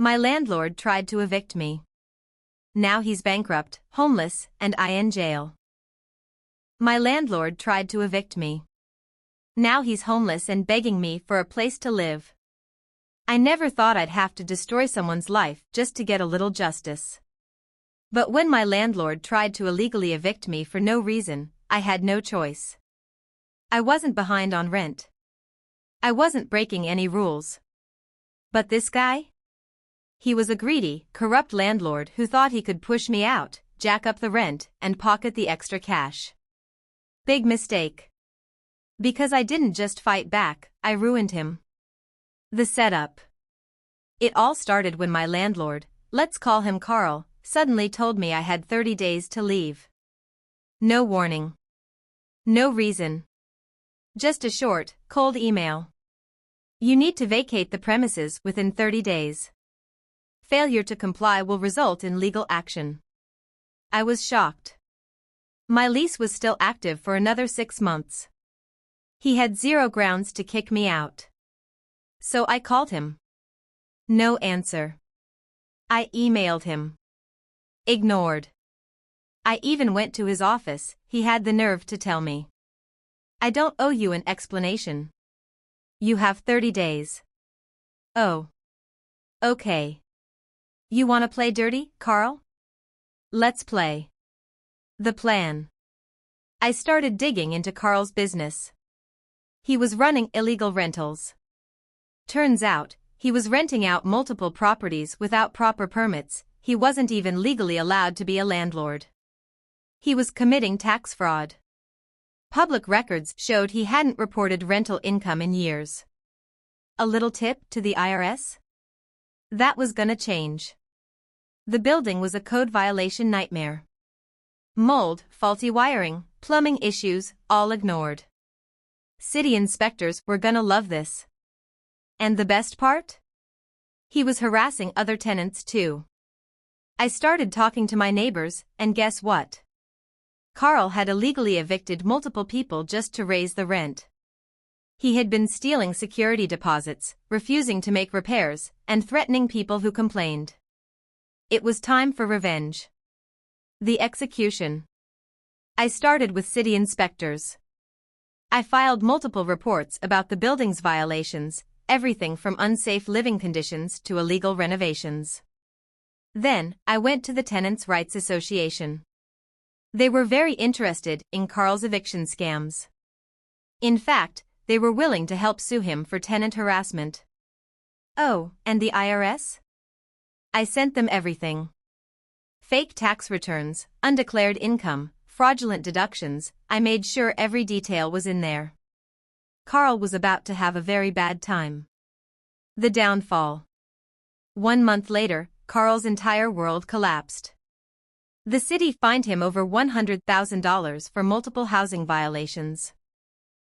My landlord tried to evict me. Now he's bankrupt, homeless, and I in jail. My landlord tried to evict me. Now he's homeless and begging me for a place to live. I never thought I'd have to destroy someone's life just to get a little justice. But when my landlord tried to illegally evict me for no reason, I had no choice. I wasn't behind on rent. I wasn't breaking any rules. But this guy? He was a greedy, corrupt landlord who thought he could push me out, jack up the rent, and pocket the extra cash. Big mistake. Because I didn't just fight back, I ruined him. The setup. It all started when my landlord, let's call him Carl, suddenly told me I had 30 days to leave. No warning. No reason. Just a short, cold email. You need to vacate the premises within 30 days. Failure to comply will result in legal action. I was shocked. My lease was still active for another 6 months. He had zero grounds to kick me out. So I called him. No answer. I emailed him. Ignored. I even went to his office. He had the nerve to tell me, I don't owe you an explanation. You have 30 days. Oh. Okay. You wanna play dirty, Carl? Let's play. The plan. I started digging into Carl's business. He was running illegal rentals. Turns out, he was renting out multiple properties without proper permits. He wasn't even legally allowed to be a landlord. He was committing tax fraud. Public records showed he hadn't reported rental income in years. A little tip to the IRS? That was gonna change. The building was a code violation nightmare. Mold, faulty wiring, plumbing issues, all ignored. City inspectors were gonna love this. And the best part? He was harassing other tenants too. I started talking to my neighbors, and guess what? Carl had illegally evicted multiple people just to raise the rent. He had been stealing security deposits, refusing to make repairs, and threatening people who complained. It was time for revenge. The execution. I started with city inspectors. I filed multiple reports about the building's violations, everything from unsafe living conditions to illegal renovations. Then, I went to the Tenants' Rights Association. They were very interested in Carl's eviction scams. In fact, they were willing to help sue him for tenant harassment. Oh, and the IRS? I sent them everything. Fake tax returns, undeclared income, fraudulent deductions. I made sure every detail was in there. Carl was about to have a very bad time. The downfall. 1 month later, Carl's entire world collapsed. The city fined him over $100,000 for multiple housing violations.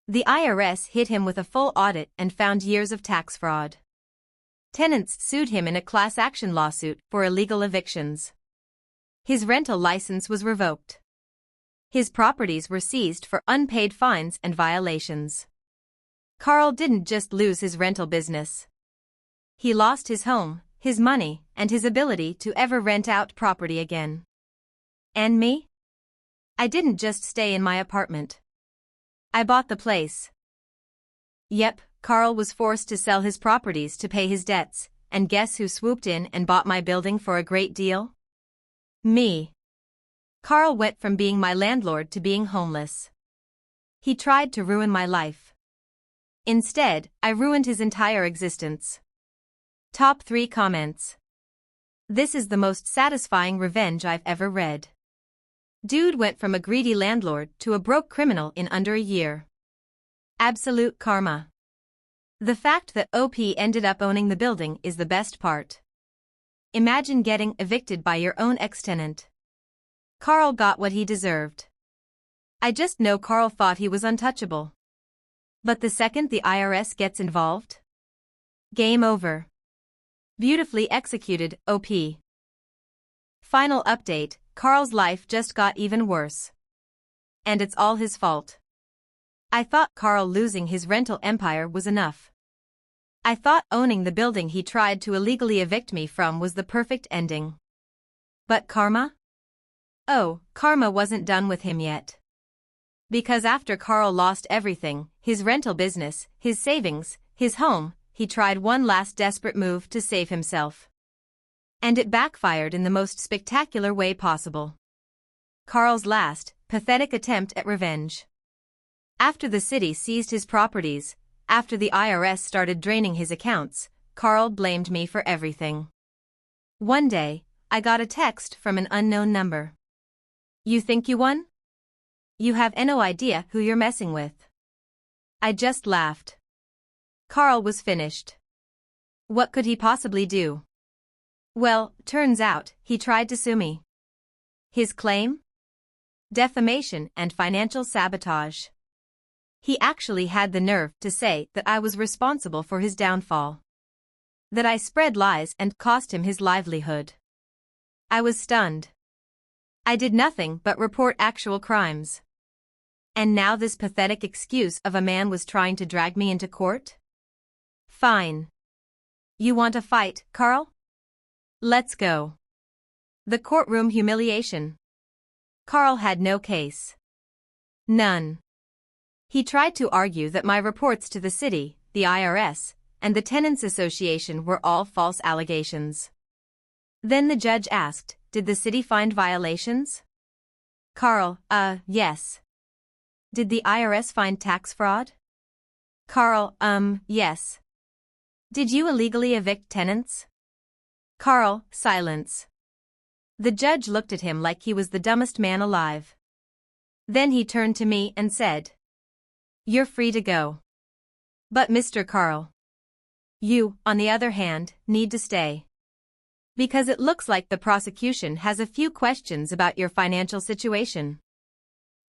The IRS hit him with a full audit and found years of tax fraud. Tenants sued him in a class action lawsuit for illegal evictions. His rental license was revoked. His properties were seized for unpaid fines and violations. Carl didn't just lose his rental business. He lost his home, his money, and his ability to ever rent out property again. And me? I didn't just stay in my apartment. I bought the place. Yep, Carl was forced to sell his properties to pay his debts, and guess who swooped in and bought my building for a great deal? Me. Carl went from being my landlord to being homeless. He tried to ruin my life. Instead, I ruined his entire existence. Top 3 comments. This is the most satisfying revenge I've ever read. Dude went from a greedy landlord to a broke criminal in under a year. Absolute karma. The fact that OP ended up owning the building is the best part. Imagine getting evicted by your own ex-tenant. Carl got what he deserved. I just know Carl thought he was untouchable. But the second the IRS gets involved? Game over. Beautifully executed, OP. Final update, Carl's life just got even worse. And it's all his fault. I thought Carl losing his rental empire was enough. I thought owning the building he tried to illegally evict me from was the perfect ending. But karma? Oh, karma wasn't done with him yet. Because after Carl lost everything, his rental business, his savings, his home, he tried one last desperate move to save himself. And it backfired in the most spectacular way possible. Carl's last, pathetic attempt at revenge. After the city seized his properties, after the IRS started draining his accounts, Carl blamed me for everything. One day, I got a text from an unknown number. "You think you won? You have no idea who you're messing with." I just laughed. Carl was finished. What could he possibly do? Well, turns out, he tried to sue me. His claim? Defamation and financial sabotage. He actually had the nerve to say that I was responsible for his downfall. That I spread lies and cost him his livelihood. I was stunned. I did nothing but report actual crimes. And now this pathetic excuse of a man was trying to drag me into court? Fine. You want a fight, Carl? Let's go. The courtroom humiliation. Carl had no case. None. He tried to argue that my reports to the city, the IRS, and the Tenants Association were all false allegations. Then the judge asked, "Did the city find violations?" Carl, yes. "Did the IRS find tax fraud?" Carl, yes. "Did you illegally evict tenants?" Carl, silence. The judge looked at him like he was the dumbest man alive. Then he turned to me and said, "You're free to go. But Mr. Carl, you, on the other hand, need to stay. Because it looks like the prosecution has a few questions about your financial situation."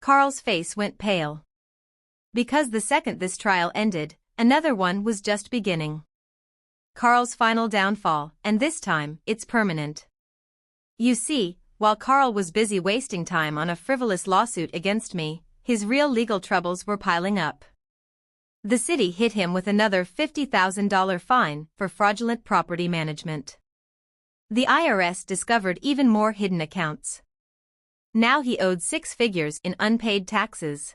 Carl's face went pale. Because the second this trial ended, another one was just beginning. Carl's final downfall, and this time, it's permanent. You see, while Carl was busy wasting time on a frivolous lawsuit against me, his real legal troubles were piling up. The city hit him with another $50,000 fine for fraudulent property management. The IRS discovered even more hidden accounts. Now he owed 6 figures in unpaid taxes.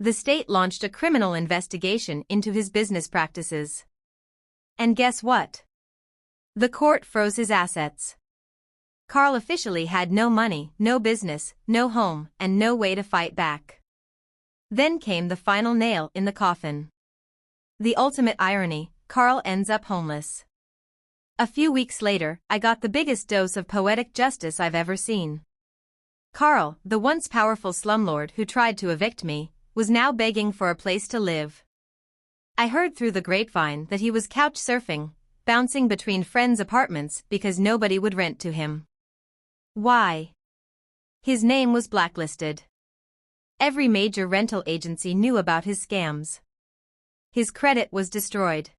The state launched a criminal investigation into his business practices. And guess what? The court froze his assets. Carl officially had no money, no business, no home, and no way to fight back. Then came the final nail in the coffin. The ultimate irony, Carl ends up homeless. A few weeks later, I got the biggest dose of poetic justice I've ever seen. Carl, the once powerful slumlord who tried to evict me, was now begging for a place to live. I heard through the grapevine that he was couch surfing, bouncing between friends' apartments because nobody would rent to him. Why? His name was blacklisted. Every major rental agency knew about his scams. His credit was destroyed.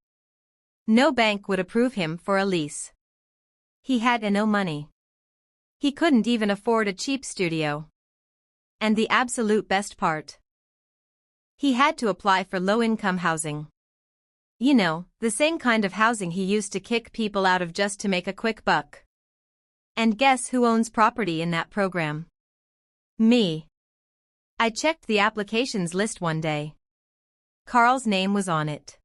No bank would approve him for a lease. He had no money. He couldn't even afford a cheap studio. And the absolute best part. He had to apply for low-income housing. You know, the same kind of housing he used to kick people out of just to make a quick buck. And guess who owns property in that program? Me. I checked the applications list one day. Carl's name was on it.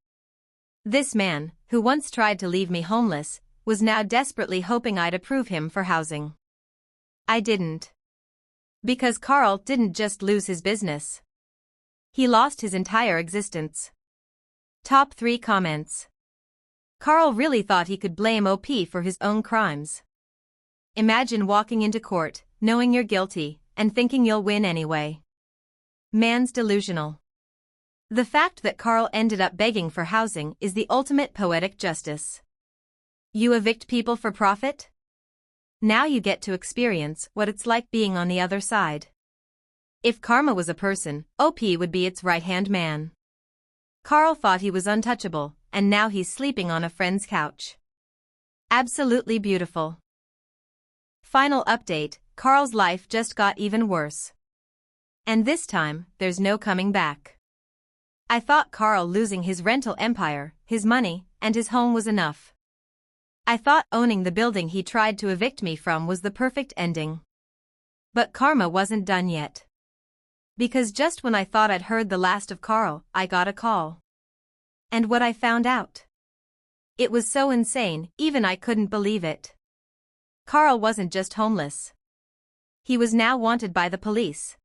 This man, who once tried to leave me homeless, was now desperately hoping I'd approve him for housing. I didn't. Because Carl didn't just lose his business. He lost his entire existence. Top 3 comments. Carl really thought he could blame OP for his own crimes. Imagine walking into court, knowing you're guilty, and thinking you'll win anyway. Man's delusional. The fact that Carl ended up begging for housing is the ultimate poetic justice. You evict people for profit? Now you get to experience what it's like being on the other side. If karma was a person, OP would be its right-hand man. Carl thought he was untouchable, and now he's sleeping on a friend's couch. Absolutely beautiful. Final update, Carl's life just got even worse. And this time, there's no coming back. I thought Carl losing his rental empire, his money, and his home was enough. I thought owning the building he tried to evict me from was the perfect ending. But karma wasn't done yet. Because just when I thought I'd heard the last of Carl, I got a call. And what I found out? It was so insane, even I couldn't believe it. Carl wasn't just homeless. He was now wanted by the police.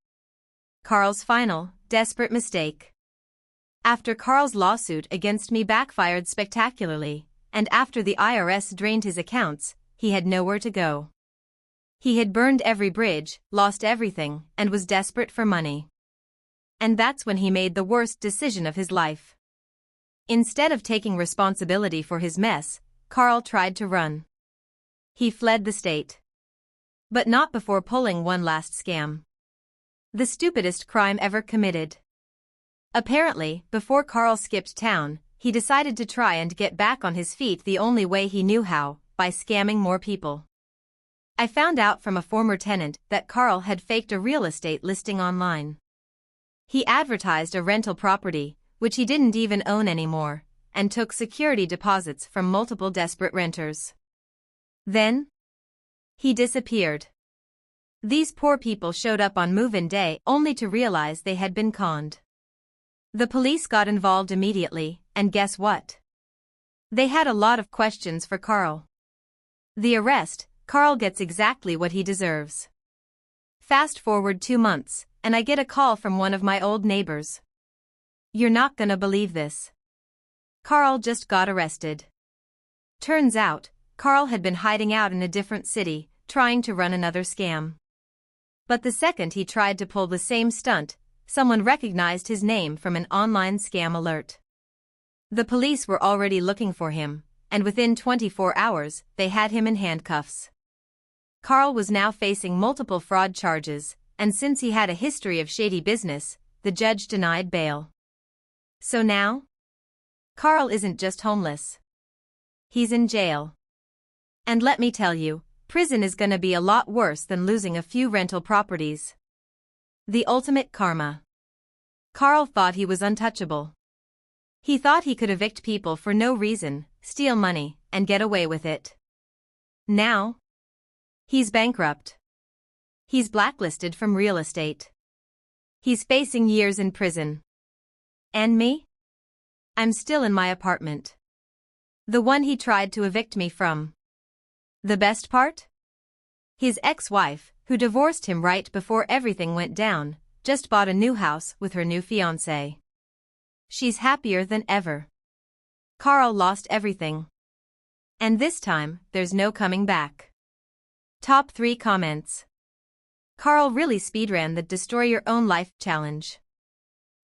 Carl's final, desperate mistake. After Carl's lawsuit against me backfired spectacularly, and after the IRS drained his accounts, he had nowhere to go. He had burned every bridge, lost everything, and was desperate for money. And that's when he made the worst decision of his life. Instead of taking responsibility for his mess, Carl tried to run. He fled the state. But not before pulling one last scam. The stupidest crime ever committed. Apparently, before Carl skipped town, he decided to try and get back on his feet the only way he knew how, by scamming more people. I found out from a former tenant that Carl had faked a real estate listing online. He advertised a rental property, which he didn't even own anymore, and took security deposits from multiple desperate renters. Then, he disappeared. These poor people showed up on move-in day only to realize they had been conned. The police got involved immediately, and guess what? They had a lot of questions for Carl. The arrest, Carl gets exactly what he deserves. Fast forward 2 months, and I get a call from one of my old neighbors. You're not gonna believe this. Carl just got arrested. Turns out, Carl had been hiding out in a different city, trying to run another scam. But the second he tried to pull the same stunt, someone recognized his name from an online scam alert. The police were already looking for him, and within 24 hours, they had him in handcuffs. Carl was now facing multiple fraud charges, and since he had a history of shady business, the judge denied bail. So now? Carl isn't just homeless. He's in jail. And let me tell you, prison is gonna be a lot worse than losing a few rental properties. The ultimate karma. Carl thought he was untouchable. He thought he could evict people for no reason, steal money, and get away with it. Now, he's bankrupt. He's blacklisted from real estate. He's facing years in prison. And me? I'm still in my apartment. The one he tried to evict me from. The best part? His ex-wife, who divorced him right before everything went down, just bought a new house with her new fiancé. She's happier than ever. Carl lost everything. And this time, there's no coming back. Top 3 comments. Carl really speedran the Destroy Your Own Life challenge.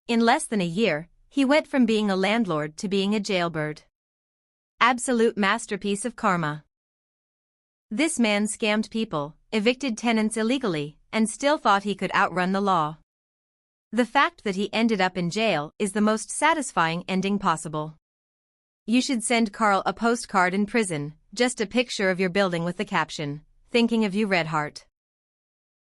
In less than a year, he went from being a landlord to being a jailbird. Absolute masterpiece of karma. This man scammed people, evicted tenants illegally, and still thought he could outrun the law. The fact that he ended up in jail is the most satisfying ending possible. You should send Carl a postcard in prison, just a picture of your building with the caption, "Thinking of you, Red Heart."